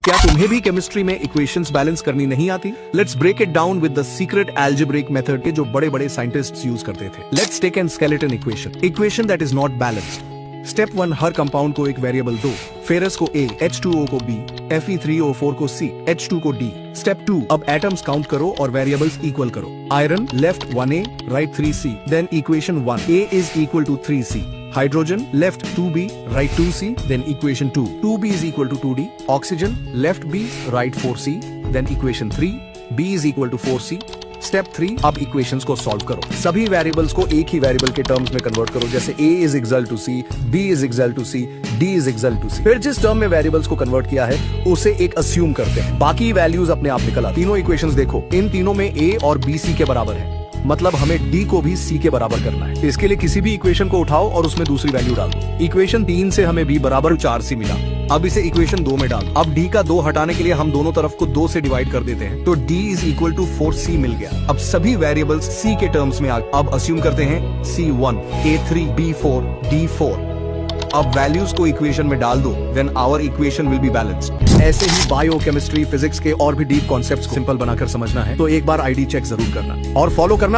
क्या तुम्हें भी केमिस्ट्री में इक्वेशंस बैलेंस करनी नहीं आती? Let's break it down with the secret algebraic method के जो बड़े बड़े साइंटिस्ट्स यूज करते थे। Let's take an skeleton equation that is not balanced. Step 1, हर कंपाउंड को एक वेरिएबल दो। फेरस को A, H2O को B, Fe3O4 को C, H2 को D। स्टेप 2, अब एटम्स काउंट करो और वेरिएबल्स इक्वल करो। Iron left 1A, right 3C। Then equation 1, A is equal to 3C। Hydrogen left 2B, right 2C, then equation 2. 2B is equal to 2D. Oxygen left B, right 4C, then equation 3. B is equal to 4C. Step 3, अब equations को solve करो। सभी variables को एक ही variable के terms में convert करो, जैसे A is equal to C, B is equal to C, D is equal to C। फिर जिस टर्म में वेरिएबल्स को कन्वर्ट किया है उसे एक अस्यूम करते हैं, बाकी वैल्यूज अपने आप निकल आती। तीनों इक्वेशंस देखो, इन तीनों में A और B C के बराबर है, मतलब हमें D को भी C के बराबर करना है। इसके लिए किसी भी इक्वेशन को उठाओ और उसमें दूसरी वैल्यू डाल दो। इक्वेशन 3 से हमें B बराबर 4C मिला। अब इसे इक्वेशन 2 में डाल। अब D का 2 हटाने के लिए हम दोनों तरफ को 2 से डिवाइड कर देते हैं, तो D is equal to 4C मिल गया। अब सभी वेरिएबल्स C के टर्म्स में आ गए। अब अस्यूम करते हैं C1, A3, B4, D4। अब वैल्यूज को इक्वेशन में डाल दो, then our equation will be balanced. ऐसे ही बायोकेमिस्ट्री, फिजिक्स के और भी डीप कॉन्सेप्ट्स को सिंपल बनाकर समझना है तो एक बार आईडी चेक जरूर करना और फॉलो करना।